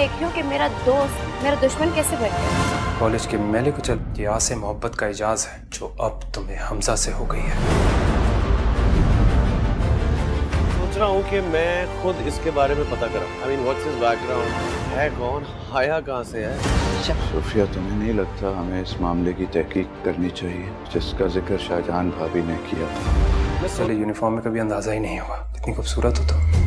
देख रही हूँ कि मेरा दोस्त मेरा दुश्मन कैसे बन गया। कॉलेज के मेले को चल, ये आसे मोहब्बत का इजाज है जो अब तुम्हें हमजा से हो गई है। सोच रहा हूँ कि मैं खुद इसके बारे में पता करूँ। I mean, what's his background? है कौन, आया कहाँ से है? सोफिया, तुम्हें नहीं लगता हमें इस मामले की तहकीक करनी चाहिए जिसका जिक्र शाहजहां भाभी ने किया था? चले यूनिफॉर्म में कभी अंदाजा ही नहीं हुआ कितनी खूबसूरत हो तुम।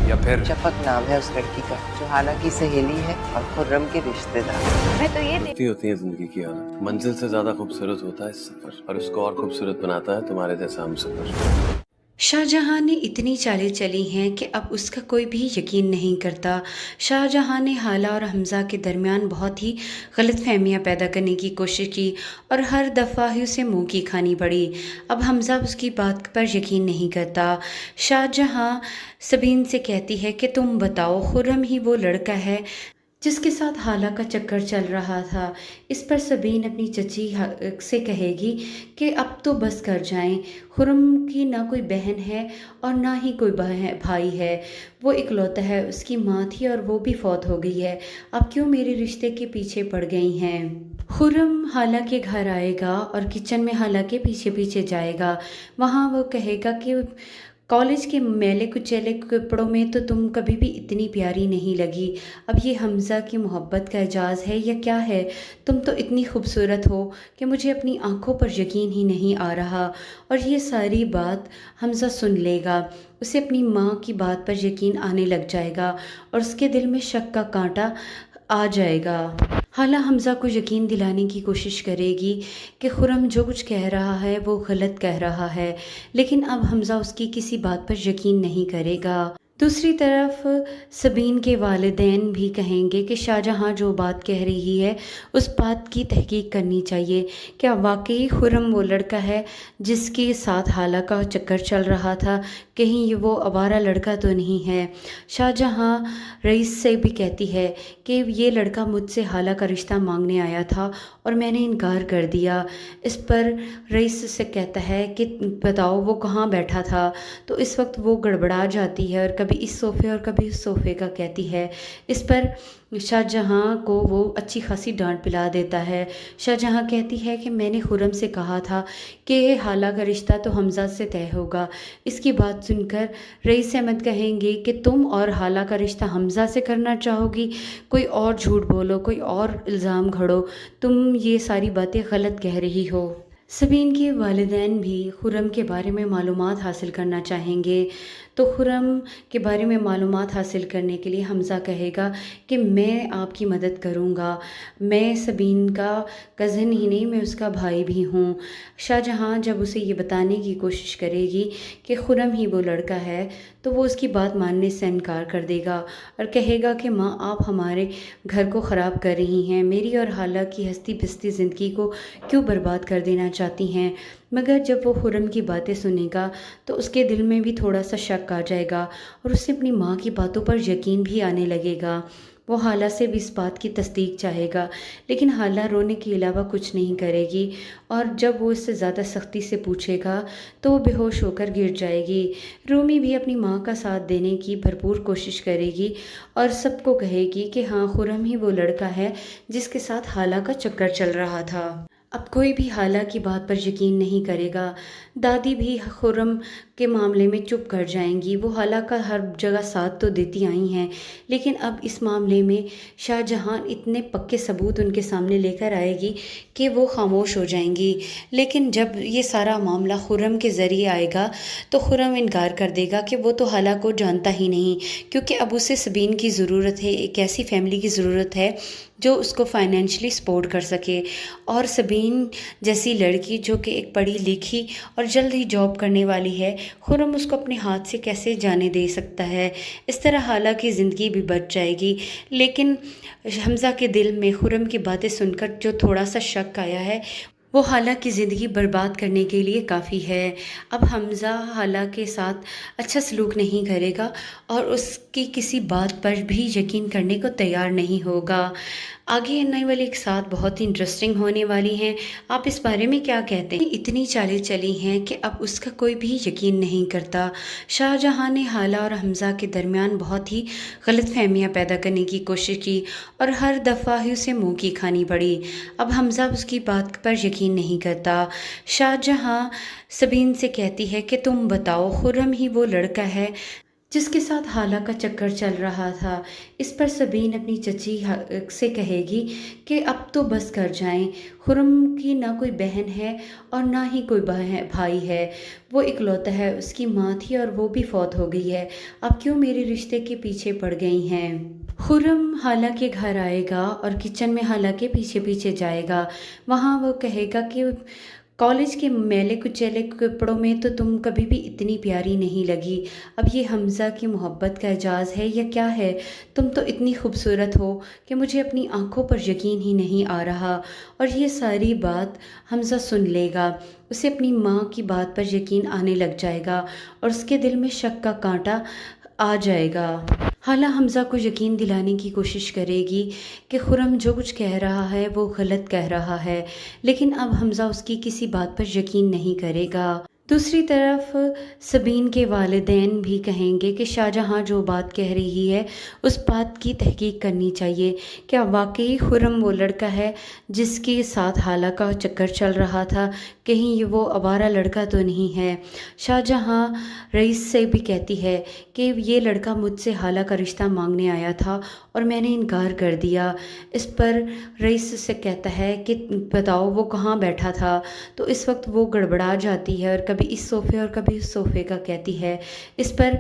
या फिर शफक नाम है उस लड़की का जो हालांकि सहेली है और खुर्रम की रिश्तेदार। मैं तो ये होती होती है जिंदगी की हालत। मंजिल से ज्यादा खूबसूरत होता है सफर, और उसको और खूबसूरत बनाता है तुम्हारे जैसा हम सफर। शाहजहां ने इतनी चालें चली हैं कि अब उसका कोई भी यकीन नहीं करता। शाहजहां ने हाला और हमज़ा के दरमियान बहुत ही गलत फहमियाँ पैदा करने की कोशिश की और हर दफ़ा ही उसे मुँह की खानी पड़ी। अब हमज़ा उसकी बात पर यकीन नहीं करता। शाहजहां सबीन से कहती है कि तुम बताओ, खुर्रम ही वो लड़का है जिसके साथ हाला का चक्कर चल रहा था। इस पर सबीन अपनी चची से कहेगी कि अब तो बस कर जाएं। खुर्रम की ना कोई बहन है और ना ही कोई भाई है, वो इकलौता है। उसकी माँ थी और वो भी फौत हो गई है। अब क्यों मेरे रिश्ते के पीछे पड़ गई हैं? खुर्रम हाला के घर आएगा और किचन में हाला के पीछे पीछे जाएगा। वहाँ वो कहेगा कि कॉलेज के मैले कुचैले कपड़ों में तो तुम कभी भी इतनी प्यारी नहीं लगी। अब ये हमज़ा की मोहब्बत का एजाज़ है या क्या है? तुम तो इतनी खूबसूरत हो कि मुझे अपनी आंखों पर यकीन ही नहीं आ रहा। और ये सारी बात हमज़ा सुन लेगा। उसे अपनी माँ की बात पर यकीन आने लग जाएगा और उसके दिल में शक का कांटा आ जाएगा। हाला हमज़ा को यकीन दिलाने की कोशिश करेगी कि खुर्रम जो कुछ कह रहा है वो गलत कह रहा है, लेकिन अब हमज़ा उसकी किसी बात पर यकीन नहीं करेगा। दूसरी तरफ सबीन के वालिदैन भी कहेंगे कि शाहजहां जो बात कह रही है उस बात की तहकीक करनी चाहिए। क्या वाकई खुर्रम वो लड़का है जिसके साथ हाला का चक्कर चल रहा था? कहीं ये वो आवारा लड़का तो नहीं है? शाहजहां रईस से भी कहती है कि ये लड़का मुझसे हाला का रिश्ता मांगने आया था और मैंने इनकार कर दिया। इस पर रईस से कहता है कि बताओ वो कहाँ बैठा था? तो इस वक्त वो गड़बड़ा जाती है और कभी इस सोफ़े और कभी उस सोफ़े का कहती है। इस पर शाहजहां को वो अच्छी खासी डांट पिला देता है। शाहजहां कहती है कि मैंने खुर्रम से कहा था कि हाला का रिश्ता तो हमज़ा से तय होगा। इसकी बात सुनकर रईस अहमद कहेंगे कि तुम और हाला का रिश्ता हमज़ा से करना चाहोगी? कोई और झूठ बोलो, कोई और इल्ज़ाम घड़ो, तुम ये सारी बातें गलत कह रही हो। सबीन के वालिदैन भी खुर्रम के बारे में मालूमात हासिल करना चाहेंगे। तो खुर्रम के बारे में मालूमात हासिल करने के लिए हमज़ा कहेगा कि मैं आपकी मदद करूँगा। मैं सबीन का कज़न ही नहीं, मैं उसका भाई भी हूँ। शाहजहां जब उसे ये बताने की कोशिश करेगी कि खुर्रम ही वो लड़का है तो वो उसकी बात मानने से इनकार कर देगा और कहेगा कि माँ, आप हमारे घर को ख़राब कर रही हैं, मेरी और हाला की हंसती बसती ज़िंदगी को क्यों बर्बाद कर देना चाहती हैं। मगर जब वो खुर्रम की बातें सुनेगा तो उसके दिल में भी थोड़ा सा शक आ जाएगा और उसे अपनी माँ की बातों पर यकीन भी आने लगेगा। वो हाला से भी इस बात की तस्दीक चाहेगा, लेकिन हाला रोने के अलावा कुछ नहीं करेगी और जब वो इससे ज़्यादा सख्ती से पूछेगा तो वो बेहोश होकर गिर जाएगी। रूमी भी अपनी माँ का साथ देने की भरपूर कोशिश करेगी और सबको कहेगी कि हाँ, खुर्रम ही वो लड़का है जिसके साथ हाला का चक्कर चल रहा था। अब कोई भी हाला की बात पर यकीन नहीं करेगा। दादी भी खुर्रम के मामले में चुप कर जाएंगी। वो हाला का हर जगह साथ तो देती आई हैं, लेकिन अब इस मामले में शाहजहां इतने पक्के सबूत उनके सामने लेकर आएगी कि वो खामोश हो जाएंगी। लेकिन जब ये सारा मामला खुर्रम के ज़रिए आएगा तो खुर्रम इनकार कर देगा कि वो तो हाला को जानता ही नहीं, क्योंकि अब उसे सबीन की ज़रूरत है, एक ऐसी फैमिली की ज़रूरत है जो उसको फाइनेंशियली सपोर्ट कर सके। और सबीन जैसी लड़की जो कि एक पढ़ी लिखी और जल्द ही जॉब करने वाली है, खुर्रम उसको अपने हाथ से कैसे जाने दे सकता है? इस तरह हाला की ज़िंदगी भी बच जाएगी। लेकिन हमज़ा के दिल में खुर्रम की बातें सुनकर जो थोड़ा सा शक आया है وہ حالہ کی زندگی برباد کرنے کے لیے کافی ہے۔ اب حمزہ حالہ کے ساتھ اچھا سلوک نہیں کرے گا اور اس کی کسی بات پر بھی یقین کرنے کو تیار نہیں ہوگا۔ آگے نئی والی ایک ساتھ بہت ہی انٹرسٹنگ ہونے والی ہیں، آپ اس بارے میں کیا کہتے ہیں؟ اتنی چالیں چلی ہیں کہ اب اس کا کوئی بھی یقین نہیں کرتا۔ شاہ جہاں نے حالہ اور حمزہ کے درمیان بہت ہی غلط فہمیاں پیدا کرنے کی کوشش کی اور ہر دفعہ ہی اسے منہ کی کھانی پڑی۔ اب حمزہ اس کی بات پر یقین نہیں کرتا۔ شاہ جہاں سبین سے کہتی ہے کہ تم بتاؤ، خرم ہی وہ لڑکا ہے جس کے ساتھ حالہ کا چکر چل رہا تھا۔ اس پر سبین اپنی چچی سے کہے گی کہ اب تو بس کر جائیں، خرم کی نہ کوئی بہن ہے اور نہ ہی کوئی بھائی ہے، وہ اکلوتا ہے، اس کی ماں تھی اور وہ بھی فوت ہو گئی ہے، اب کیوں میرے رشتے کے پیچھے پڑ گئی ہیں؟ خرم حالہ کے گھر آئے گا اور کچن میں حالہ کے پیچھے پیچھے جائے گا۔ وہاں وہ کہے گا کہ کالج کے میلے کچیلے کپڑوں میں تو تم کبھی بھی اتنی پیاری نہیں لگی، اب یہ حمزہ کی محبت کا اعجاز ہے یا کیا ہے؟ تم تو اتنی خوبصورت ہو کہ مجھے اپنی آنکھوں پر یقین ہی نہیں آ رہا۔ اور یہ ساری بات حمزہ سن لے گا، اسے اپنی ماں کی بات پر یقین آنے لگ جائے گا اور اس کے دل میں شک کا کانٹا آ جائے گا۔ حالہ حمزہ کو یقین دلانے کی کوشش کرے گی کہ خرم جو کچھ کہہ رہا ہے وہ غلط کہہ رہا ہے، لیکن اب حمزہ اس کی کسی بات پر یقین نہیں کرے گا۔ دوسری طرف سبین کے والدین بھی کہیں گے کہ شاہ جہاں جو بات کہہ رہی ہے اس بات کی تحقیق کرنی چاہیے، کیا واقعی خرم وہ لڑکا ہے جس کے ساتھ حالہ کا چکر چل رہا تھا، کہیں یہ وہ آوارہ لڑکا تو نہیں ہے؟ شاہ جہاں رئیس سے بھی کہتی ہے کہ یہ لڑکا مجھ سے حالہ کا رشتہ مانگنے آیا تھا اور میں نے انکار کر دیا۔ اس پر رئیس سے کہتا ہے کہ بتاؤ وہ کہاں بیٹھا تھا، تو اس وقت وہ گڑبڑا جاتی ہے اور کبھی اس صوفے اور کبھی اس صوفے کا کہتی ہے۔ اس پر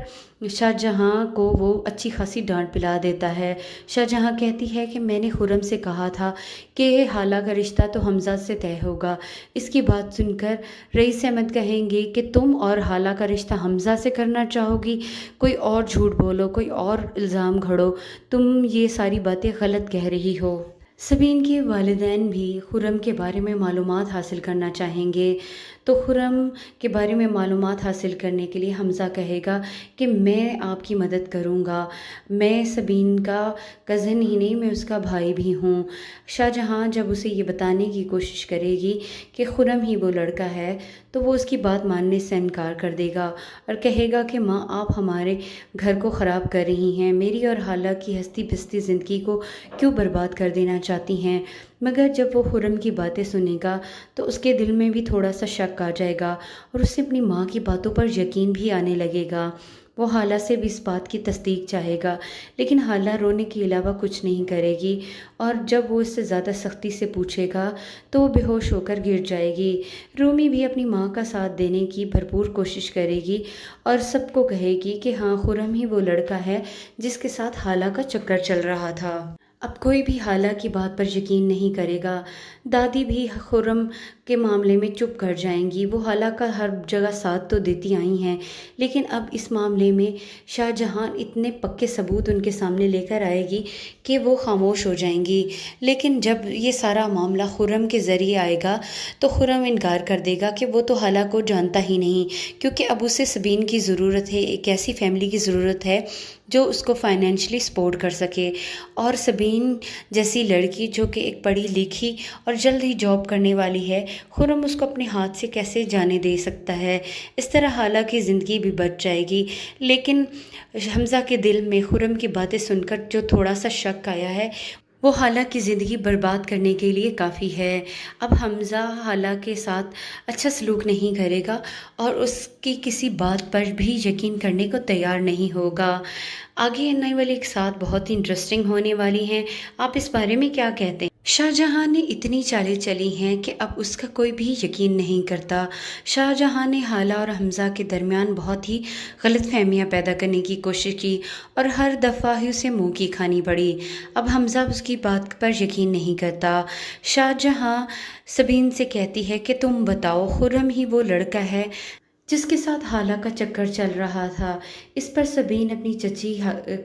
شاہ جہاں کو وہ اچھی خاصی ڈانٹ پلا دیتا ہے۔ شاہ جہاں کہتی ہے کہ میں نے خرم سے کہا تھا کہ حالہ کا رشتہ تو حمزہ سے طے ہوگا۔ اس کی بات سن کر رئیس احمد کہیں گے کہ تم اور حالہ کا رشتہ حمزہ سے کرنا چاہو گی، کوئی اور جھوٹ بولو، کوئی اور الزام گھڑو، تم یہ ساری باتیں غلط کہہ رہی ہو۔ سبین کے والدین بھی خرم کے بارے میں معلومات حاصل کرنا چاہیں گے، تو خرم کے بارے میں معلومات حاصل کرنے کے لیے حمزہ کہے گا کہ میں آپ کی مدد کروں گا، میں سبین کا کزن ہی نہیں، میں اس کا بھائی بھی ہوں۔ شاہ جہاں جب اسے یہ بتانے کی کوشش کرے گی کہ خرم ہی وہ لڑکا ہے تو وہ اس کی بات ماننے سے انکار کر دے گا اور کہے گا کہ ماں آپ ہمارے گھر کو خراب کر رہی ہیں، میری اور حالہ کی ہستی بستی زندگی کو کیوں برباد کر دینا چاہتی ہیں؟ مگر جب وہ خرم کی باتیں سنے گا تو اس کے دل میں بھی تھوڑا سا شک آ جائے گا اور اسے اپنی ماں کی باتوں پر یقین بھی آنے لگے گا۔ وہ حالہ سے بھی اس بات کی تصدیق چاہے گا، لیکن حالہ رونے کے علاوہ کچھ نہیں کرے گی اور جب وہ اس سے زیادہ سختی سے پوچھے گا تو وہ بے ہوش ہو کر گر جائے گی۔ رومی بھی اپنی ماں کا ساتھ دینے کی بھرپور کوشش کرے گی اور سب کو کہے گی کہ ہاں خرم ہی وہ لڑکا ہے جس کے ساتھ حالہ کا چکر چل رہا تھا۔ اب کوئی بھی حالہ کی بات پر یقین نہیں کرے گا۔ دادی بھی خرم کے معاملے میں چپ کر جائیں گی، وہ حالہ کا ہر جگہ ساتھ تو دیتی آئی ہیں، لیکن اب اس معاملے میں شاہ جہاں اتنے پکے ثبوت ان کے سامنے لے کر آئے گی کہ وہ خاموش ہو جائیں گی۔ لیکن جب یہ سارا معاملہ خرم کے ذریعے آئے گا تو خرم انکار کر دے گا کہ وہ تو حالہ کو جانتا ہی نہیں، کیونکہ اب اسے سبین کی ضرورت ہے، ایک ایسی فیملی کی ضرورت ہے جو اس کو فائنینشلی سپورٹ کر سکے، اور سبین جیسی لڑکی جو کہ ایک پڑھی لکھی اور جلد ہی جاب کرنے والی ہے، خرم اس کو اپنے ہاتھ سے کیسے جانے دے سکتا ہے؟ اس طرح حالہ کی زندگی بھی بچ جائے گی۔ لیکن حمزہ کے دل میں خرم کی باتیں سن کر جو تھوڑا سا شک آیا ہے وہ حالہ کی زندگی برباد کرنے کے لیے کافی ہے۔ اب حمزہ حالہ کے ساتھ اچھا سلوک نہیں کرے گا اور اس کی کسی بات پر بھی یقین کرنے کو تیار نہیں ہوگا۔ آگے نئی والی ایک ساتھ بہت ہی انٹرسٹنگ ہونے والی ہیں، آپ اس بارے میں کیا کہتے ہیں؟ شاہ جہاں نے اتنی چالیں چلی ہیں کہ اب اس کا کوئی بھی یقین نہیں کرتا۔ شاہ جہاں نے حالہ اور حمزہ کے درمیان بہت ہی غلط فہمیاں پیدا کرنے کی کوشش کی اور ہر دفعہ ہی اسے منہ کی کھانی پڑی۔ اب حمزہ اس کی بات پر یقین نہیں کرتا۔ شاہ جہاں سبین سے کہتی ہے کہ تم بتاؤ، خرم ہی وہ لڑکا ہے जिसके साथ हाला का चक्कर चल रहा था। इस पर सबीन अपनी चची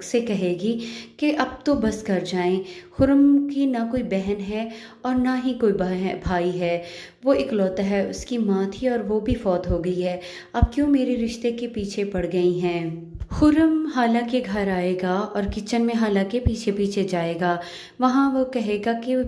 से कहेगी कि अब तो बस कर जाएं, खुर्रम की ना कोई बहन है और ना ही कोई भाई है, वो इकलौता है, उसकी माँ थी और वो भी फौत हो गई है, अब क्यों मेरे रिश्ते के पीछे पड़ गई हैं। खुर्रम हाला के घर आएगा और किचन में हाला के पीछे पीछे जाएगा। वहाँ वो कहेगा कि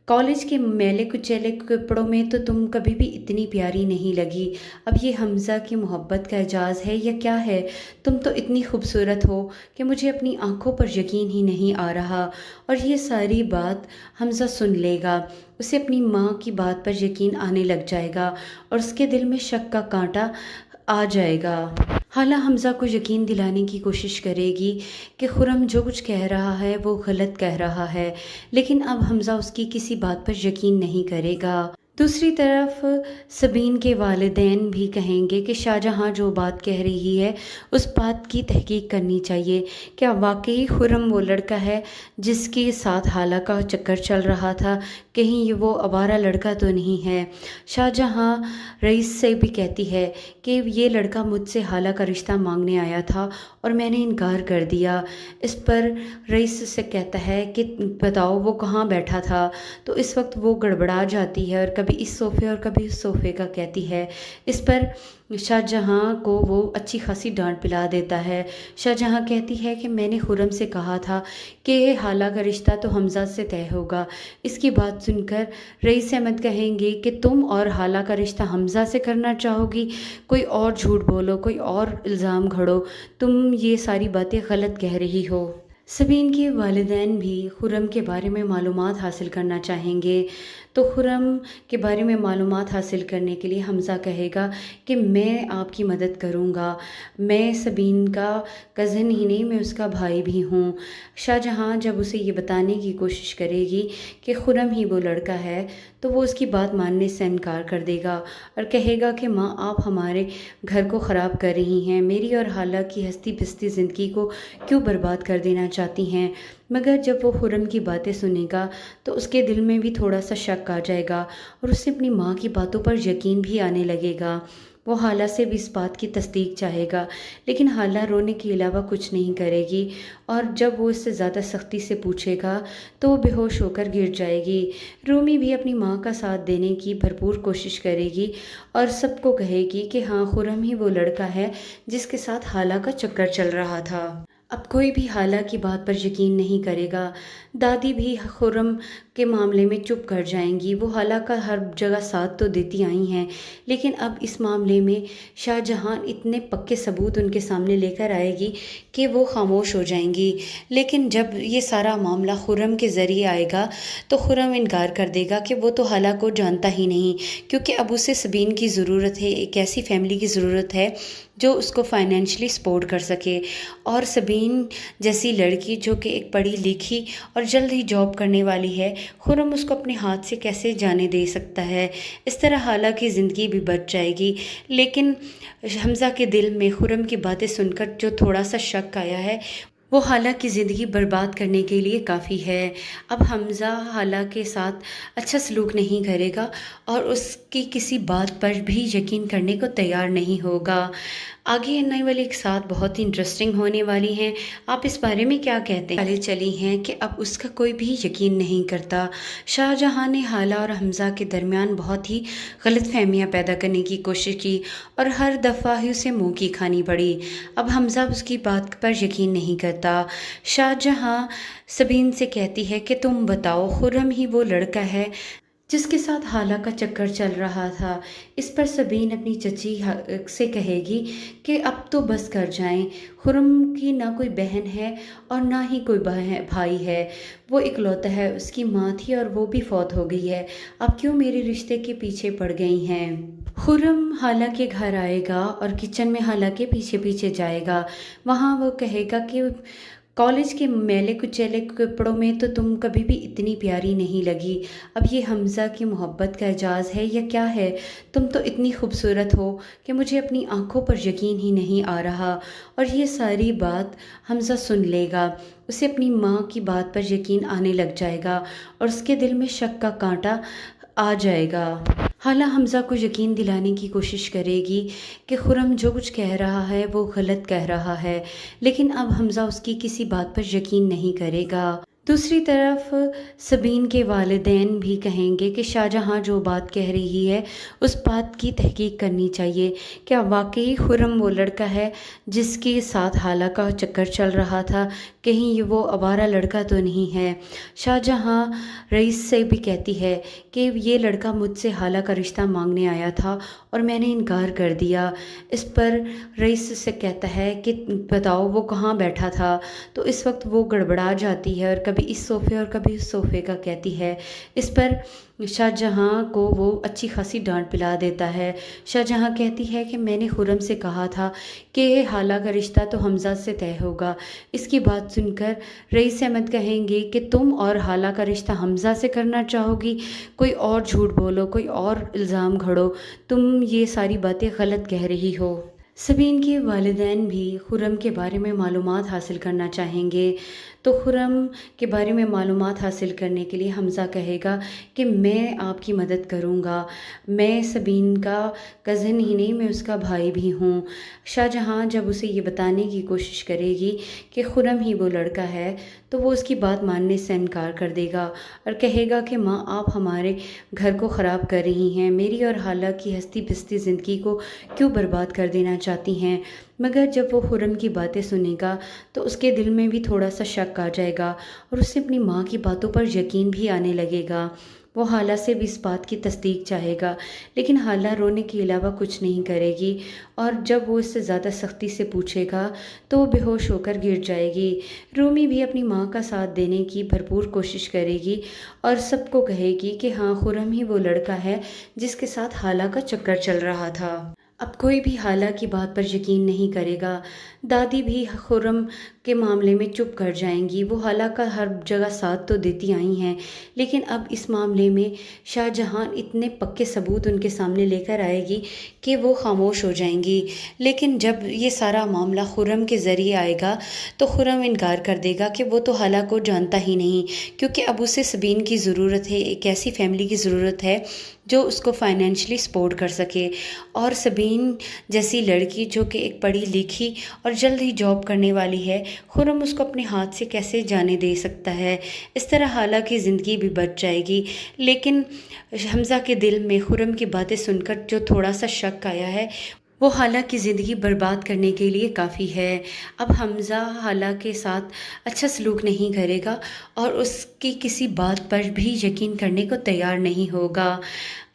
कॉलेज के मैले कुचैले कपड़ों में तो तुम कभी भी इतनी प्यारी नहीं लगी, अब ये हमज़ा की मोहब्बत का एजाज़ है या क्या है, तुम तो इतनी खूबसूरत हो कि मुझे अपनी आंखों पर यकीन ही नहीं आ रहा। और ये सारी बात हमज़ा सुन लेगा, उसे अपनी माँ की बात पर यकीन आने लग जाएगा और उसके दिल में शक का कांटा आ जाएगा। हाला हमज़ा को यकीन दिलाने की कोशिश करेगी कि खुर्रम जो कुछ कह रहा है वो गलत कह रहा है, लेकिन अब हमज़ा उसकी किसी बात पर यकीन नहीं करेगा। दूसरी तरफ सबीन के वालिदैन भी कहेंगे कि शाहजहां जो बात कह रही है उस बात की तहकीक करनी चाहिए, क्या वाकई खुर्रम वो लड़का है जिसके साथ हाला का चक्कर चल रहा था, कहीं ये वो आवारा लड़का तो नहीं है। शाहजहां रईस से भी कहती है कि ये लड़का मुझसे हाला का रिश्ता मांगने आया था और मैंने इनकार कर दिया। इस पर रईस से कहता है कि बताओ वो कहाँ बैठा था, तो इस वक्त वो गड़बड़ा जाती है और कभी इस सोफ़े और कभी उस सोफ़े का कहती है। इस पर शाहजहां को वो अच्छी खासी डांट पिला देता है। शाहजहां कहती है कि मैंने खुर्रम से कहा था कि हाला का रिश्ता तो हमज़ा से तय होगा। इसकी बात सुनकर रईस अहमद कहेंगे कि तुम और हाला का रिश्ता हमज़ा से करना चाहोगी, कोई और झूठ बोलो, कोई और इल्ज़ाम घड़ो, तुम ये सारी बातें गलत कह रही हो। सबीन के वालिदैन भी खुर्रम के बारे में मालूमात हासिल करना चाहेंगे, तो खुर्रम के बारे में मालूमात हासिल करने के लिए हमज़ा कहेगा कि मैं आपकी मदद करूँगा, मैं सबीन का कज़न ही नहीं, मैं उसका भाई भी हूँ। शाहजहां जब उसे ये बताने की कोशिश करेगी कि खुर्रम ही वो लड़का है, तो वो उसकी बात मानने से इनकार कर देगा और कहेगा कि माँ आप हमारे घर को ख़राब कर रही हैं, मेरी और हाला की हंसती बसती ज़िंदगी को क्यों बर्बाद कर देना चाहती हैं। मगर जब वो खुर्रम की बातें सुनेगा तो उसके दिल में भी थोड़ा सा शक आ जाएगा और उसे अपनी माँ की बातों पर यकीन भी आने लगेगा। वो हाला से भी इस बात की तस्दीक चाहेगा, लेकिन हाला रोने के अलावा कुछ नहीं करेगी और जब वो इससे ज़्यादा सख्ती से पूछेगा तो वो बेहोश होकर गिर जाएगी। रूमी भी अपनी माँ का साथ देने की भरपूर कोशिश करेगी और सबको कहेगी कि हाँ खुर्रम ही वो लड़का है जिसके साथ हाला का चक्कर चल रहा था। अब कोई भी हाला की बात पर यकीन नहीं करेगा। दादी भी खुर्रम के मामले में चुप कर जाएंगी। वो हाला का हर जगह साथ तो देती आई हैं, लेकिन अब इस मामले में शाहजहां इतने पक्के सबूत उनके सामने लेकर आएगी कि वो खामोश हो जाएंगी। लेकिन जब ये सारा मामला खुर्रम के ज़रिए आएगा तो खुर्रम इनकार कर देगा कि वो तो हाला को जानता ही नहीं, क्योंकि अब उसे सबीन की ज़रूरत है, एक ऐसी फैमिली की ज़रूरत है जो उसको फाइनेंशियली सपोर्ट कर सके। और सबीन जैसी लड़की जो कि एक पढ़ी लिखी और जल्द ही जॉब करने वाली है, खुर्रम उसको अपने हाथ से कैसे जाने दे सकता है। इस तरह हाला की ज़िंदगी भी बच जाएगी। लेकिन हमज़ा के दिल में खुर्रम की बातें सुनकर जो थोड़ा सा शक आया है वो हाला की ज़िंदगी बर्बाद करने के लिए काफ़ी है। अब हमज़ा हाला के साथ अच्छा सलूक नहीं करेगा और उसकी किसी बात पर भी यकीन करने को तैयार नहीं होगा। आगे आने वाली एक साथ बहुत ही इंटरेस्टिंग होने वाली हैं। आप इस बारे में क्या कहते हैं? चली हैं कि अब उसका कोई भी यकीन नहीं करता। शाहजहां ने हाला और हमज़ा के दरमियान बहुत ही गलत फहमियाँ पैदा करने की कोशिश की और हर दफ़ा ही उसे मुँह की खानी पड़ी। अब हमज़ा उसकी बात पर यकीन नहीं करता। शाहजहां सबीन से कहती है कि तुम बताओ खुर्रम ही वो लड़का है जिसके साथ हाला का चक्कर चल रहा था। इस पर सबीन अपनी चची से कहेगी कि अब तो बस कर जाएं, खुर्रम की ना कोई बहन है और ना ही कोई भाई है, वो इकलौता है, उसकी माँ थी और वो भी फौत हो गई है, अब क्यों मेरे रिश्ते के पीछे पड़ गई हैं। खुर्रम हाला के घर आएगा और किचन में हाला के पीछे पीछे जाएगा। वहाँ वो कहेगा कि कॉलेज के मैले कुचैले कपड़ों में तो तुम कभी भी इतनी प्यारी नहीं लगी, अब ये हमज़ा की मोहब्बत का एजाज़ है या क्या है, तुम तो इतनी खूबसूरत हो कि मुझे अपनी आंखों पर यकीन ही नहीं आ रहा। और ये सारी बात हमज़ा सुन लेगा, उसे अपनी माँ की बात पर यकीन आने लग जाएगा और उसके दिल में शक का कांटा आ जाएगा। हाला हमज़ा को यकीन दिलाने की कोशिश करेगी कि खुरम जो कुछ कह रहा है वो गलत कह रहा है, लेकिन अब हमज़ा उसकी किसी बात पर यकीन नहीं करेगा। दूसरी तरफ सबीन के वालिदैन भी कहेंगे कि शाहजहां जो बात कह रही है उस बात की तहकीक करनी चाहिए। क्या वाकई खुरम वो लड़का है जिसके साथ हाला का चक्कर चल रहा था? कहीं ये वो आवारा लड़का तो नहीं है? शाहजहां रईस से भी कहती है कि ये लड़का मुझसे हाला का रिश्ता मांगने आया था और मैंने इनकार कर दिया। इस पर रईस से कहता है कि बताओ वो कहाँ बैठा था? तो इस वक्त वो गड़बड़ा जाती है और कभी इस सोफ़े और कभी उस सोफ़े का कहती है। इस पर शाहजहां को वो अच्छी खासी डांट पिला देता है। शाहजहां कहती है कि मैंने खुरम से कहा था कि हाला का रिश्ता तो हमज़ा से तय होगा। इसकी बात सुनकर रईस अहमद कहेंगे कि तुम और हाला का रिश्ता हमज़ा से करना चाहोगी? कोई और झूठ बोलो, कोई और इल्ज़ाम घड़ो, तुम ये सारी बातें गलत कह रही हो। सबीन के वालिदैन भी खुरम के बारे में मालूमात हासिल करना चाहेंगे, तो खुरम के बारे में मालूमात हासिल करने के लिए हमज़ा कहेगा कि मैं आपकी मदद करूँगा, मैं सबीन का कज़न ही नहीं, मैं उसका भाई भी हूँ। शाहजहां जब उसे ये बताने की कोशिश करेगी कि खुरम ही वो लड़का है, तो वो उसकी बात मानने से इनकार कर देगा और कहेगा कि माँ आप हमारे घर को ख़राब कर रही हैं, मेरी और हाला की हंसती बसती ज़िंदगी को क्यों बर्बाद कर देना चाहती हैं। मगर जब वो खुरम की बातें सुनेगा तो उसके दिल में भी थोड़ा सा शक आ जाएगा और उसे अपनी माँ की बातों पर यकीन भी आने लगेगा। वो हाला से भी इस बात की तस्दीक चाहेगा, लेकिन हाला रोने के अलावा कुछ नहीं करेगी और जब वो इससे ज़्यादा सख्ती से पूछेगा तो वो बेहोश होकर गिर जाएगी। रूमी भी अपनी माँ का साथ देने की भरपूर कोशिश करेगी और सबको कहेगी कि हाँ खुरम ही वो लड़का है जिसके साथ हाला का चक्कर चल रहा था। अब कोई भी हाला की बात पर यकीन नहीं करेगा। दादी भी खुरम के मामले में चुप कर जाएंगी। वो हाला का हर जगह साथ तो देती आई हैं, लेकिन अब इस मामले में शाहजहां इतने पक्के सबूत उनके सामने लेकर आएगी कि वो खामोश हो जाएंगी। लेकिन जब ये सारा मामला खुरम के ज़रिए आएगा तो खुरम इनकार कर देगा कि वो तो हाला को जानता ही नहीं, क्योंकि अब उसे सबीन की ज़रूरत है, एक ऐसी फैमिली की ज़रूरत है जो उसको फाइनेंशली सपोर्ट कर सके। और सबीन जैसी लड़की जो कि एक पढ़ी लिखी और जल्द ही जॉब करने वाली है, खुरम उसको अपने हाथ से कैसे जाने दे सकता है। इस तरह हाला की ज़िंदगी भी बच जाएगी। लेकिन हमज़ा के दिल में खुरम की बातें सुनकर जो थोड़ा सा शक आया है वो हाला की ज़िंदगी बर्बाद करने के लिए काफ़ी है। अब हमज़ा हाला के साथ अच्छा सलूक नहीं करेगा और उसकी किसी बात पर भी यकीन करने को तैयार नहीं होगा।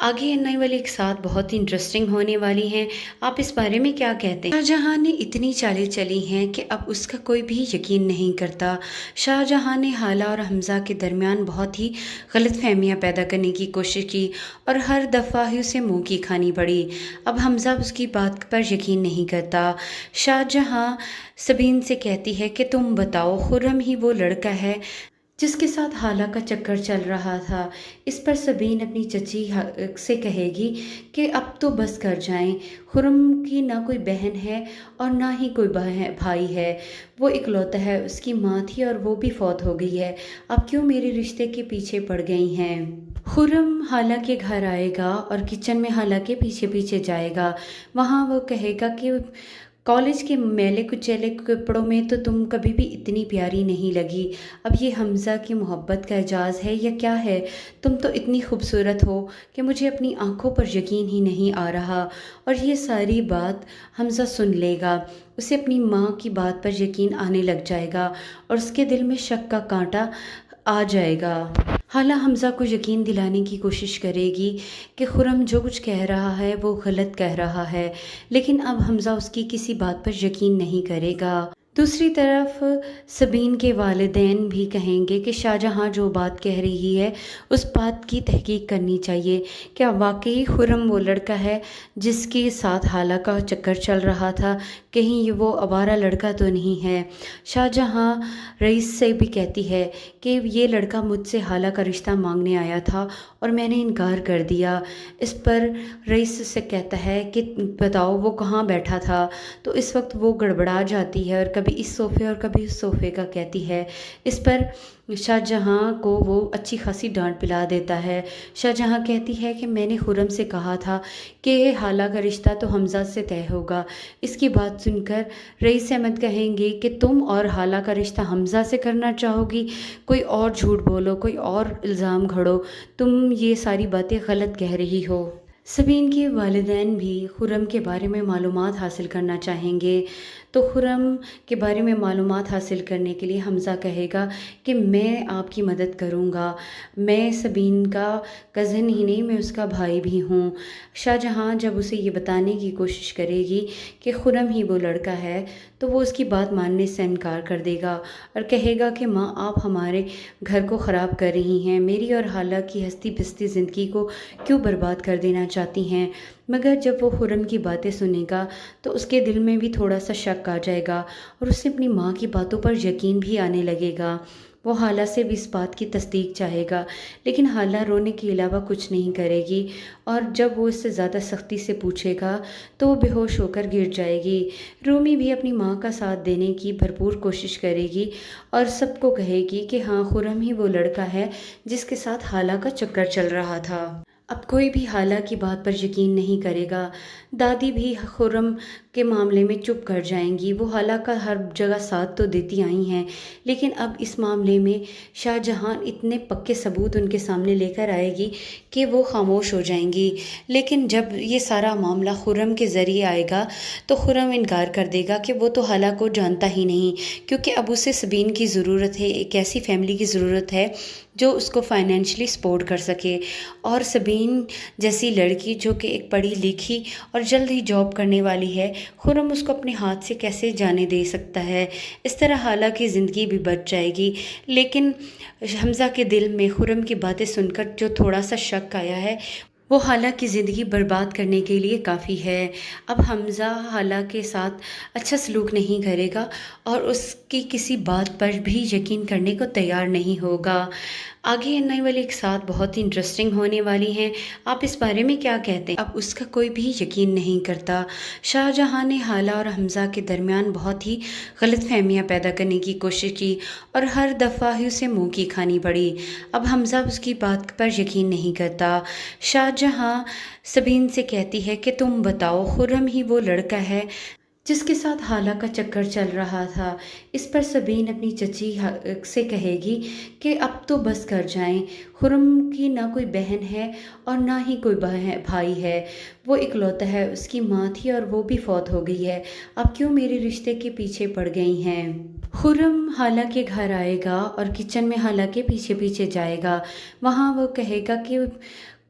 आगे आने वाली एक साथ बहुत ही इंटरेस्टिंग होने वाली हैं। आप इस बारे में क्या कहते हैं? शाहजहां ने इतनी चालें चली हैं कि अब उसका कोई भी यकीन नहीं करता। शाहजहां ने हाला और हमज़ा के दरमियान बहुत ही गलत फहमियाँ पैदा करने की कोशिश की और हर दफ़ा ही उसे मुँह की खानी पड़ी। अब हमज़ा उसकी बात पर यकीन नहीं करता। शाहजहां सबीन से कहती है कि तुम बताओ खुरम ही वो लड़का है जिसके साथ हाला का चक्कर चल रहा था। इस पर सबीन अपनी चची से कहेगी कि अब तो बस कर जाएं, खुरम की ना कोई बहन है और ना ही कोई भाई है, वो इकलौता है, उसकी माँ थी और वो भी फौत हो गई है, अब क्यों मेरे रिश्ते के पीछे पड़ गई हैं। खुरम हाला के घर आएगा और किचन में हाला के पीछे पीछे जाएगा। वहाँ वो कहेगा कि कॉलेज के मैले कुचैले कपड़ों में तो तुम कभी भी इतनी प्यारी नहीं लगी, अब ये हमज़ा की मोहब्बत का एजाज़ है या क्या है? तुम तो इतनी खूबसूरत हो कि मुझे अपनी आंखों पर यकीन ही नहीं आ रहा। और ये सारी बात हमज़ा सुन लेगा, उसे अपनी माँ की बात पर यकीन आने लग जाएगा और उसके दिल में शक का कांटा आ जाएगा। हाला हमज़ा को यकीन दिलाने की कोशिश करेगी कि खुरम जो कुछ कह रहा है वो गलत कह रहा है, लेकिन अब हमज़ा उसकी किसी बात पर यकीन नहीं करेगा। दूसरी तरफ सबीन के वालिदैन भी कहेंगे कि शाहजहां जो बात कह रही है उस बात की तहकीक करनी चाहिए। क्या वाकई खुरम वो लड़का है जिसके साथ हाला का चक्कर चल रहा था? कहीं ये वो आवारा लड़का तो नहीं है? शाहजहां रईस से भी कहती है कि ये लड़का मुझसे हाला का रिश्ता मांगने आया था और मैंने इनकार कर दिया। इस पर रईस से कहता है कि बताओ वो कहाँ बैठा था? तो इस वक्त वो गड़बड़ा जाती है और कभी इस सोफ़े और कभी उस सोफ़े का कहती है। इस पर शाहजहाँ को वो अच्छी खासी डांट पिला देता है। शाहजहाँ कहती है कि मैंने खुर्रम से कहा था कि हाला का रिश्ता तो हमजा से तय होगा। इसकी बात सुनकर रईस अहमद कहेंगे कि तुम और हाला का रिश्ता हमजा से करना चाहोगी, कोई और झूठ बोलो, कोई और इल्ज़ाम घड़ो, तुम ये सारी बातें गलत कह रही हो। सबीन के वालिदैन भी खुर्रम के बारे में मालूमात हासिल करना चाहेंगे, तो खुर्रम के बारे में मालूमात हासिल करने के लिए हमज़ा कहेगा कि मैं आपकी मदद करूँगा, मैं सबीन का कज़न ही नहीं, मैं उसका भाई भी हूँ। शाहजहाँ जब उसे ये बताने की कोशिश करेगी कि खुर्रम ही वो लड़का है, तो वो उसकी बात मानने से इनकार कर देगा और कहेगा कि माँ, आप हमारे घर को ख़राब कर रही हैं, मेरी और हाला की हंसती पिसती ज़िंदगी को क्यों बर्बाद कर देना चाहती हैं। मगर जब वो खुर्रम की बातें सुनेगा तो उसके दिल में भी थोड़ा सा शक आ जाएगा और उसे अपनी माँ की बातों पर यकीन भी आने लगेगा। वो हाला से भी इस बात की तस्दीक चाहेगा, लेकिन हाला रोने के अलावा कुछ नहीं करेगी और जब वो इससे ज़्यादा सख्ती से पूछेगा तो वो बेहोश होकर गिर जाएगी। रूमी भी अपनी माँ का साथ देने की भरपूर कोशिश करेगी और सबको कहेगी कि हाँ, खुर्रम ही वो लड़का है जिसके साथ हाला का चक्कर चल रहा था। अब कोई भी हाला की बात पर यकीन नहीं करेगा। दादी भी खुर्रम के मामले में चुप कर जाएंगी। वो हाला का हर जगह साथ तो देती आई हैं, लेकिन अब इस मामले में शाहजहाँ इतने पक्के सबूत उनके सामने लेकर आएगी कि वो खामोश हो जाएंगी। लेकिन जब ये सारा मामला खुर्रम के ज़रिए आएगा तो खुर्रम इनकार कर देगा कि वो तो हाला को जानता ही नहीं, क्योंकि अब उसे सबीन की ज़रूरत है, एक ऐसी फैमिली की ज़रूरत है जो उसको फाइनेंशियली सपोर्ट कर सके। और सबीन जैसी लड़की जो कि एक पढ़ी लिखी और जल्द ही जॉब करने वाली है, खुर्रम उसको अपने हाथ से कैसे जाने दे सकता है। इस तरह हाला की ज़िंदगी भी बच जाएगी। लेकिन हमज़ा के दिल में खुर्रम की बातें सुनकर जो थोड़ा सा शक आया है, वो हाला की ज़िंदगी बर्बाद करने के लिए काफ़ी है। अब हमज़ा हाला के साथ अच्छा सलूक नहीं करेगा और उसकी किसी बात पर भी यकीन करने को तैयार नहीं होगा। आगे आने वाली एक साथ बहुत ही इंटरेस्टिंग होने वाली हैं। आप इस बारे में क्या कहते हैं? अब उसका कोई भी यकीन नहीं करता। शाहजहाँ ने हाला और हमज़ा के दरमियान बहुत ही गलत फहमियाँ पैदा करने की कोशिश की और हर दफ़ा ही उसे मुँह की खानी पड़ी। अब हमज़ा उसकी बात पर यकीन नहीं करता। शाहजहाँ सबीन से कहती है कि तुम बताओ, खुर्रम ही वो लड़का है जिसके साथ हाला का चक्कर चल रहा था। इस पर सबीन अपनी चची से कहेगी कि अब तो बस कर जाएं, खुर्रम की ना कोई बहन है और ना ही कोई भाई है, वो इकलौता है, उसकी माँ थी और वो भी फौत हो गई है, अब क्यों मेरे रिश्ते के पीछे पड़ गई हैं। खुर्रम हाला के घर आएगा और किचन में हाला के पीछे पीछे जाएगा। वहाँ वो कहेगा कि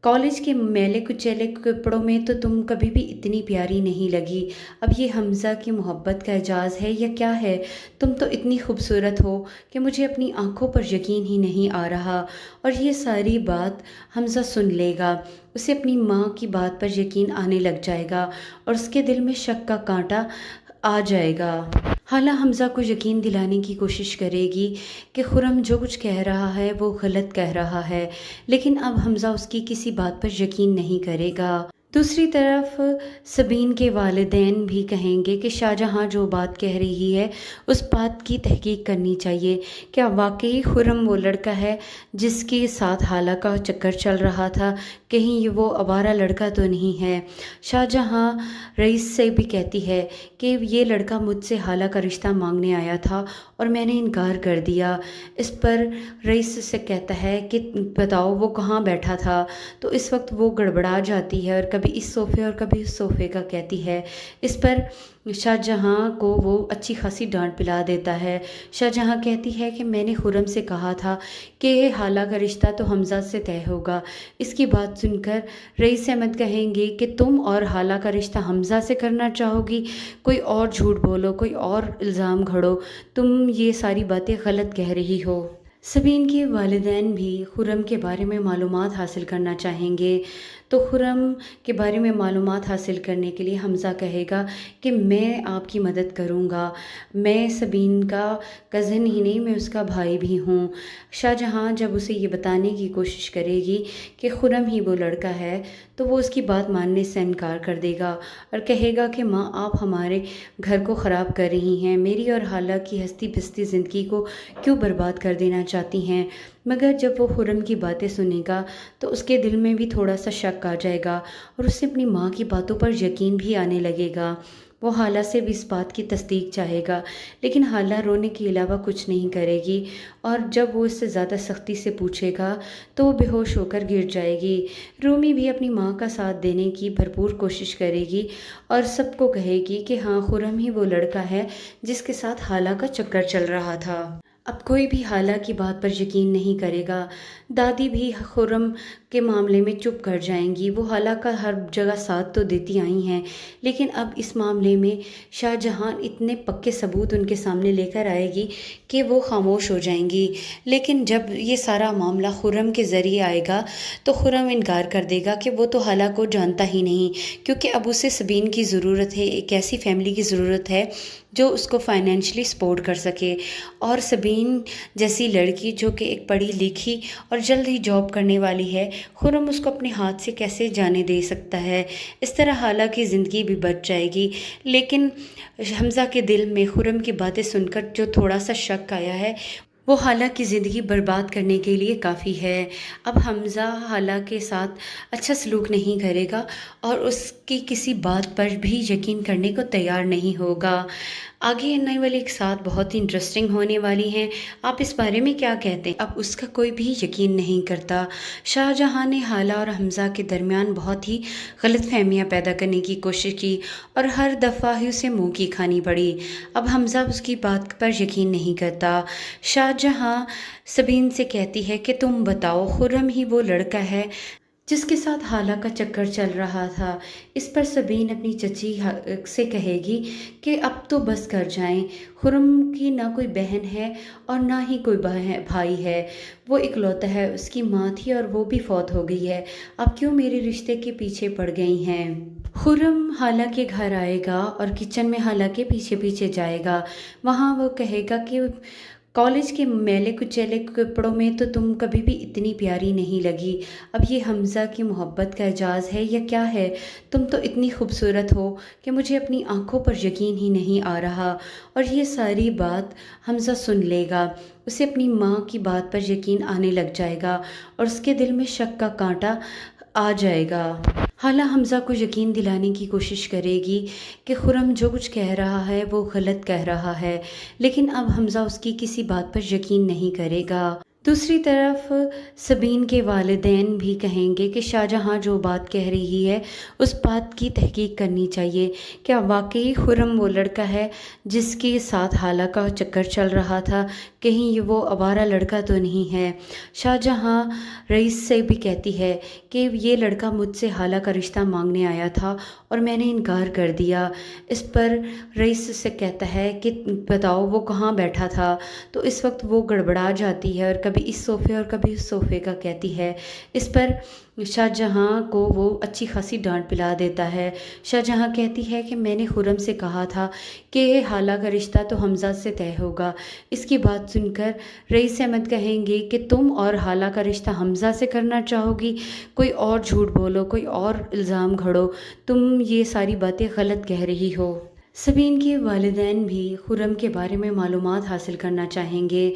कॉलेज के मैले कुचैले कपड़ों में तो तुम कभी भी इतनी प्यारी नहीं लगी, अब ये हमज़ा की मोहब्बत का एजाज़ है या क्या है? तुम तो इतनी खूबसूरत हो कि मुझे अपनी आंखों पर यकीन ही नहीं आ रहा। और ये सारी बात हमज़ा सुन लेगा, उसे अपनी माँ की बात पर यकीन आने लग जाएगा और उसके दिल में शक का कांटा आ जाएगा। हाला हमज़ा को यकीन दिलाने की कोशिश करेगी कि खुर्रम जो कुछ कह रहा है वो गलत कह रहा है, लेकिन अब हमज़ा उसकी किसी बात पर यकीन नहीं करेगा। दूसरी तरफ सबीन के वालिदैन भी कहेंगे कि शाहजहाँ जो बात कह रही है उस बात की तहकीक करनी चाहिए। क्या वाकई खुर्रम वो लड़का है जिसके साथ हाला का चक्कर चल रहा था? कहीं ये वो आवारा लड़का तो नहीं है? शाहजहाँ रईस से भी कहती है कि ये लड़का मुझसे हाला का रिश्ता मांगने आया था और मैंने इनकार कर दिया। इस पर रईस से कहता है कि बताओ वो कहाँ बैठा था? तो इस वक्त वो गड़बड़ा जाती है और कभी इस सोफ़े और कभी उस सोफ़े का कहती है। इस पर शाहजहाँ को वो अच्छी खासी डांट पिला देता है। शाहजहाँ कहती है कि मैंने खुर्रम से कहा था कि हाला का रिश्ता तो हमज़ा से तय होगा। इसकी बात सुनकर रईस अहमद कहेंगे कि तुम और हाला का रिश्ता हमज़ा से करना चाहोगी, कोई और झूठ बोलो, कोई और इल्ज़ाम घड़ो, तुम ये सारी बातें गलत कह रही हो। सबीन के वालिदैन भी खुर्रम के बारे में मालूमात हासिल करना चाहेंगे, तो खुर्रम के बारे में मालूमात हासिल करने के लिए हमज़ा कहेगा कि मैं आपकी मदद करूँगा, मैं सबीन का कज़न ही नहीं, मैं उसका भाई भी हूँ। शाहजहाँ जब उसे ये बताने की कोशिश करेगी कि खुर्रम ही वो लड़का है, तो वो उसकी बात मानने से इनकार कर देगा और कहेगा कि माँ, आप हमारे घर को ख़राब कर रही हैं, मेरी और हाला की हंसती पिसती ज़िंदगी को क्यों बर्बाद कर देना चाहती हैं, मगर जब वो खुर्रम की बातें सुनेगा तो उसके दिल में भी थोड़ा सा शक आ जाएगा और उससे अपनी माँ की बातों पर यकीन भी आने लगेगा। वो हाला से भी इस बात की तस्दीक चाहेगा, लेकिन हाला रोने के अलावा कुछ नहीं करेगी और जब वो इससे ज़्यादा सख्ती से पूछेगा तो वो बेहोश होकर गिर जाएगी। रूमी भी अपनी माँ का साथ देने की भरपूर कोशिश करेगी और सबको कहेगी कि हाँ, खुर्रम ही वो लड़का है जिसके साथ हाला का चक्कर चल रहा था। अब कोई भी हाला की बात पर यकीन नहीं करेगा। दादी भी खुर्रम के मामले में चुप कर जाएंगी। वो हाला का हर जगह साथ तो देती आई हैं, लेकिन अब इस मामले में शाहजहां इतने पक्के सबूत उनके सामने लेकर आएगी कि वो खामोश हो जाएंगी। लेकिन जब ये सारा मामला खुर्रम के ज़रिए आएगा तो खुर्रम इनकार कर देगा कि वो तो हाला को जानता ही नहीं, क्योंकि अब उसे सबीन की ज़रूरत है, एक ऐसी फैमिली की ज़रूरत है जो उसको फाइनेंशियली सपोर्ट कर सके। और सबीन जैसी लड़की जो कि एक पढ़ी लिखी और जल्द ही जॉब करने वाली है, खुर्रम उसको अपने हाथ से कैसे जाने दे सकता है। इस तरह हाला की ज़िंदगी भी बच जाएगी। लेकिन हमज़ा के दिल में खुर्रम की बातें सुनकर जो थोड़ा सा शक आया है वो हाला की ज़िंदगी बर्बाद करने के लिए काफ़ी है। अब हमज़ा हाला के साथ अच्छा सलूक नहीं करेगा और उसकी किसी बात पर भी यकीन करने को तैयार नहीं होगा। आगे आने वाली एक साथ बहुत ही इंटरेस्टिंग होने वाली हैं। आप इस बारे में क्या कहते हैं? अब उसका कोई भी यकीन नहीं करता। शाहजहां ने हाला और हमज़ा के दरमियान बहुत ही गलत फहमियाँ पैदा करने की कोशिश की और हर दफ़ा ही उसे मुँह की खानी पड़ी। अब हमज़ा उसकी बात पर यकीन नहीं करता। शाहजहां सबीन से कहती है कि तुम बताओ, खुर्रम ही वो लड़का है जिसके साथ हाला का चक्कर चल रहा था। इस पर सबीन अपनी चची से कहेगी कि अब तो बस कर जाएं, खुर्रम की ना कोई बहन है और ना ही कोई भाई है, वो इकलौता है, उसकी माँ थी और वो भी फौत हो गई है, अब क्यों मेरे रिश्ते के पीछे पड़ गई हैं। खुर्रम हाला के घर आएगा और किचन में हाला के पीछे पीछे जाएगा। वहाँ वो कहेगा कि कॉलेज के मैले कुचैले कपड़ों में तो तुम कभी भी इतनी प्यारी नहीं लगी, अब ये हमज़ा की मोहब्बत का एजाज़ है या क्या है? तुम तो इतनी खूबसूरत हो कि मुझे अपनी आंखों पर यकीन ही नहीं आ रहा। और ये सारी बात हमज़ा सुन लेगा, उसे अपनी माँ की बात पर यकीन आने लग जाएगा और उसके दिल में शक का कांटा आ जाएगा। हाला हमज़ा को यकीन दिलाने की कोशिश करेगी कि खुर्रम जो कुछ कह रहा है वो गलत कह रहा है, लेकिन अब हमज़ा उसकी किसी बात पर यकीन नहीं करेगा। दूसरी तरफ सबीन के वालिदैन भी कहेंगे कि शाहजहां जो बात कह रही है उस बात की तहकीक करनी चाहिए। क्या वाकई खुर्रम वो लड़का है जिसके साथ हाला का चक्कर चल रहा था? कहीं ये वो आवारा लड़का तो नहीं है? शाहजहां रईस से भी कहती है कि ये लड़का मुझसे हाला का रिश्ता मांगने आया था और मैंने इनकार कर दिया। इस पर रईस से कहता है कि बताओ वो कहाँ बैठा था? तो इस वक्त वो गड़बड़ा जाती है और कभी इस सोफ़े और कभी उस सोफ़े का कहती है। इस पर शाहजहां को वो अच्छी खासी डांट पिला देता है। शाहजहां कहती है कि मैंने खुर्रम से कहा था कि हाला का रिश्ता तो हमज़ा से तय होगा। इसकी बात सुनकर रईस अहमद कहेंगे कि तुम और हाला का रिश्ता हमज़ा से करना चाहोगी? कोई और झूठ बोलो, कोई और इल्ज़ाम घड़ो, तुम ये सारी बातें गलत कह रही हो। सबीन के वालिदैन भी खुर्रम के बारे में मालूमात हासिल करना चाहेंगे,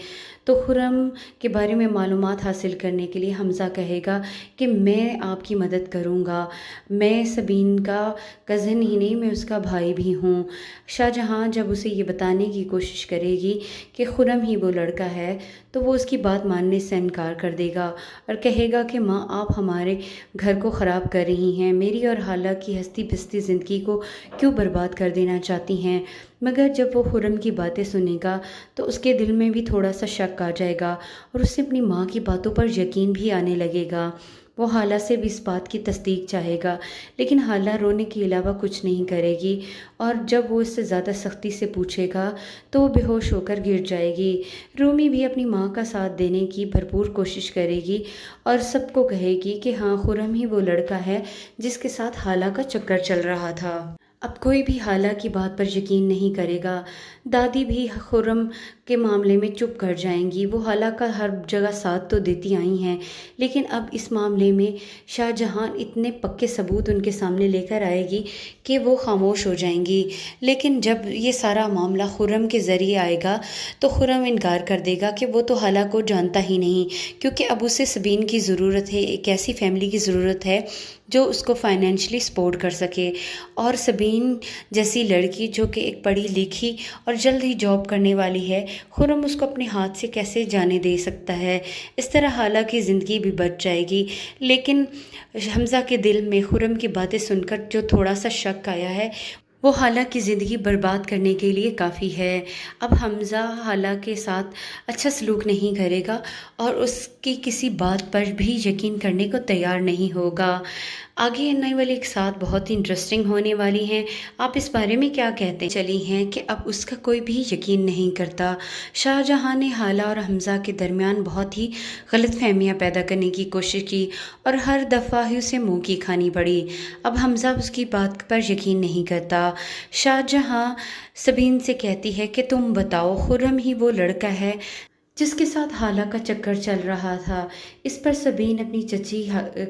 तो खुर्रम के बारे में मालूमात हासिल करने के लिए हमज़ा कहेगा कि मैं आपकी मदद करूँगा, मैं सबीन का कज़न ही नहीं, मैं उसका भाई भी हूँ। शाहजहां जब उसे ये बताने की कोशिश करेगी कि खुर्रम ही वो लड़का है तो वो उसकी बात मानने से इनकार कर देगा और कहेगा कि माँ, आप हमारे घर को ख़राब कर रही हैं, मेरी और हाला की हंसती बसती ज़िंदगी को क्यों बर्बाद कर देना चाहती हैं। मगर जब वो खुर्रम की बातें सुनेगा तो उसके दिल में भी थोड़ा सा शक आ जाएगा और उससे अपनी माँ की बातों पर यकीन भी आने लगेगा। वो हाला से भी इस बात की तस्दीक चाहेगा, लेकिन हाला रोने के अलावा कुछ नहीं करेगी और जब वो इससे ज़्यादा सख्ती से पूछेगा तो वो बेहोश होकर गिर जाएगी। रूमी भी अपनी माँ का साथ देने की भरपूर कोशिश करेगी और सबको कहेगी कि हाँ, खुर्रम ही वो लड़का है जिसके साथ हाला का चक्कर चल रहा था। अब कोई भी हाला की बात पर यकीन नहीं करेगा। दादी भी खुर्रम के मामले में चुप कर जाएंगी। वो हाला का हर जगह साथ तो देती आई हैं, लेकिन अब इस मामले में शाहजहां इतने पक्के सबूत उनके सामने लेकर आएगी कि वो खामोश हो जाएंगी। लेकिन जब ये सारा मामला खुर्रम के ज़रिए आएगा तो खुर्रम इनकार कर देगा कि वो तो हाला को जानता ही नहीं, क्योंकि अब उसे सबीन की ज़रूरत है, एक ऐसी फैमिली की ज़रूरत है जो उसको फाइनेंशियली सपोर्ट कर सके। और सबीन जैसी लड़की जो कि एक पढ़ी लिखी और जल्द ही जॉब करने वाली है, खुर्रम उसको अपने हाथ से कैसे जाने दे सकता है। इस तरह हाला की ज़िंदगी भी बच जाएगी। लेकिन हमज़ा के दिल में खुर्रम की बातें सुनकर जो थोड़ा सा शक आया है, वो हाला की ज़िंदगी बर्बाद करने के लिए काफ़ी है। अब हमज़ा हाला के साथ अच्छा सलूक नहीं करेगा और उसकी किसी बात पर भी यकीन करने को तैयार नहीं होगा। आगे आने वाली एक साथ बहुत ही इंटरेस्टिंग होने वाली हैं। आप इस बारे में क्या कहते हैं? चली हैं कि अब उसका कोई भी यकीन नहीं करता। शाहजहां ने हाला और हमज़ा के दरमियान बहुत ही गलत फहमियाँ पैदा करने की कोशिश की और हर दफ़ा ही उसे मुँह की खानी पड़ी। अब हमज़ा उसकी बात पर यकीन नहीं करता। शाहजहां सबीन से कहती है कि तुम बताओ, खुर्रम ही वो लड़का है जिसके साथ हाला का चक्कर चल रहा था। इस पर सबीन अपनी चची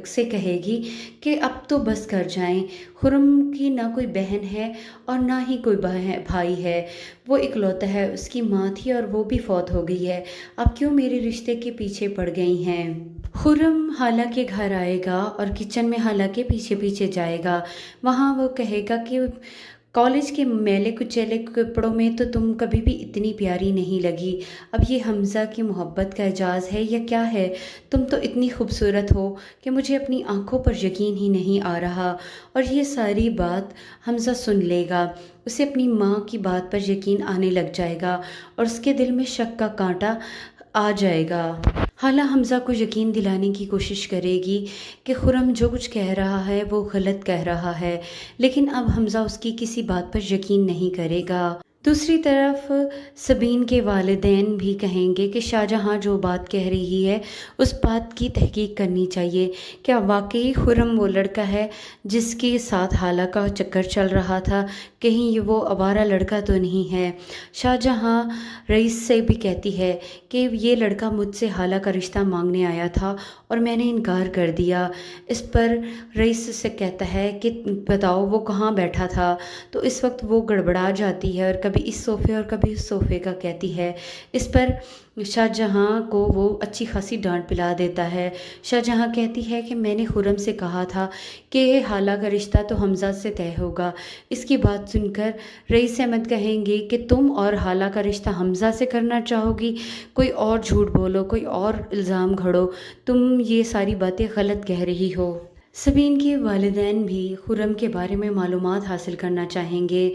से कहेगी कि अब तो बस कर जाएं। खुर्रम की ना कोई बहन है और ना ही कोई भाई है, वो इकलौता है। उसकी माँ थी और वो भी फौत हो गई है। अब क्यों मेरे रिश्ते के पीछे पड़ गई हैं? खुर्रम हाला के घर आएगा और किचन में हाला के पीछे पीछे जाएगा। वहाँ वो कहेगा कि कॉलेज के मैले कुचैले कपड़ों में तो तुम कभी भी इतनी प्यारी नहीं लगी। अब ये हमज़ा की मोहब्बत का एजाज़ है या क्या है? तुम तो इतनी खूबसूरत हो कि मुझे अपनी आंखों पर यकीन ही नहीं आ रहा। और ये सारी बात हमज़ा सुन लेगा। उसे अपनी माँ की बात पर यकीन आने लग जाएगा और उसके दिल में शक का कांटा आ जाएगा। हाला हमज़ा को यकीन दिलाने की कोशिश करेगी कि खुर्रम जो कुछ कह रहा है वो गलत कह रहा है, लेकिन अब हमज़ा उसकी किसी बात पर यकीन नहीं करेगा। दूसरी तरफ सबीन के वालिदैन भी कहेंगे कि शाहजहां जो बात कह रही है उस बात की तहकीक करनी चाहिए। क्या वाकई खुर्रम वो लड़का है जिसके साथ हाला का चक्कर चल रहा था? कहीं ये वो आवारा लड़का तो नहीं है? शाहजहां रईस से भी कहती है कि ये लड़का मुझसे हाला का रिश्ता मांगने आया था और मैंने इनकार कर दिया। इस पर रईस से कहता है कि बताओ वो कहाँ बैठा था? तो इस वक्त वो गड़बड़ा जाती है और कभी इस सोफ़े और कभी उस सोफ़े का कहती है। इस पर शाहजहां को वो अच्छी खासी डांट पिला देता है। शाहजहां कहती है कि मैंने खुर्रम से कहा था कि हाला का रिश्ता तो हमज़ा से तय होगा। इसकी बात सुनकर रईस अहमद कहेंगे कि तुम और हाला का रिश्ता हमज़ा से करना चाहोगी? कोई और झूठ बोलो, कोई और इल्ज़ाम घड़ो, तुम ये सारी बातें गलत कह रही हो। सबीन के वालिदैन भी खुर्रम के बारे में मालूमात हासिल करना चाहेंगे।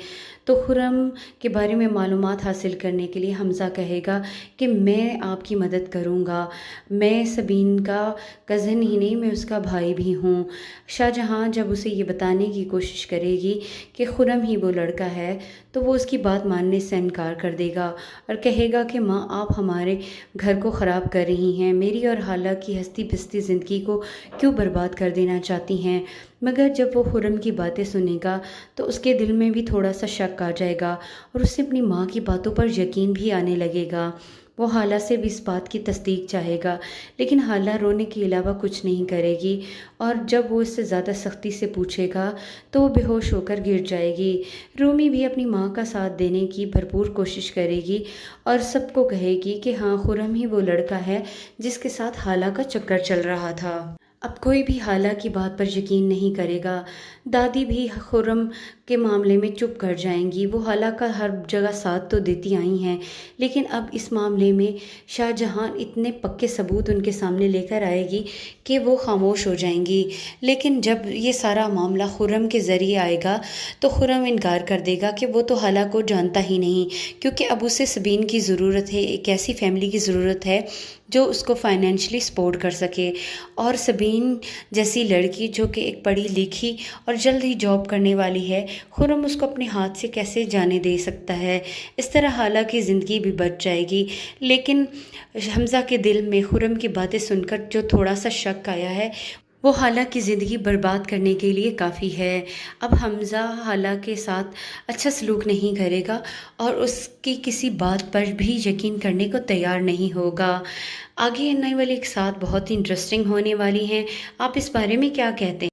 तो खुर्रम के बारे में मालूमात हासिल करने के लिए हमज़ा कहेगा कि मैं आपकी मदद करूँगा। मैं सबीन का कज़न ही नहीं, मैं उसका भाई भी हूँ। शाहजहां जब उसे ये बताने की कोशिश करेगी कि खुर्रम ही वो लड़का है तो वो उसकी बात मानने से इनकार कर देगा और कहेगा कि माँ, आप हमारे घर को ख़राब कर रही हैं, मेरी और हाला की हंसती बसती ज़िंदगी को क्यों बर्बाद कर देना चाहती हैं। मगर जब वो खुर्रम की बातें सुनेगा तो उसके दिल में भी थोड़ा सा शक आ जाएगा और उसे अपनी माँ की बातों पर यकीन भी आने लगेगा। वो हाला से भी इस बात की तस्दीक चाहेगा, लेकिन हाला रोने के अलावा कुछ नहीं करेगी और जब वो इससे ज़्यादा सख्ती से पूछेगा तो वो बेहोश होकर गिर जाएगी। रूमी भी अपनी माँ का साथ देने की भरपूर कोशिश करेगी और सबको कहेगी कि हाँ, खुर्रम ही वो लड़का है जिसके साथ हाला का चक्कर चल रहा था। अब कोई भी हाला की बात पर यकीन नहीं करेगा। दादी भी खुर्रम के मामले में चुप कर जाएंगी। वो हाला का हर जगह साथ तो देती आई हैं, लेकिन अब इस मामले में शाहजहां इतने पक्के सबूत उनके सामने लेकर आएगी कि वो खामोश हो जाएंगी। लेकिन जब ये सारा मामला खुर्रम के ज़रिए आएगा तो खुर्रम इनकार कर देगा कि वो तो हाला को जानता ही नहीं, क्योंकि अब उसे सबीन की ज़रूरत है, एक ऐसी फैमिली की ज़रूरत है जो उसको फाइनेंशियली सपोर्ट कर सके। और सबीन जैसी लड़की जो कि एक पढ़ी लिखी और जल्द ही जॉब करने वाली है, खुर्रम उसको अपने हाथ से कैसे जाने दे सकता है। इस तरह हाला की ज़िंदगी भी बच जाएगी। लेकिन हमज़ा के दिल में खुर्रम की बातें सुनकर जो थोड़ा सा शक आया है, وہ حالہ کی زندگی برباد کرنے کے لیے کافی ہے۔ اب حمزہ حالہ کے ساتھ اچھا سلوک نہیں کرے گا اور اس کی کسی بات پر بھی یقین کرنے کو تیار نہیں ہوگا۔ آگے نئی والی کے ساتھ بہت ہی انٹرسٹنگ ہونے والی ہیں۔ آپ اس بارے میں کیا کہتے ہیں؟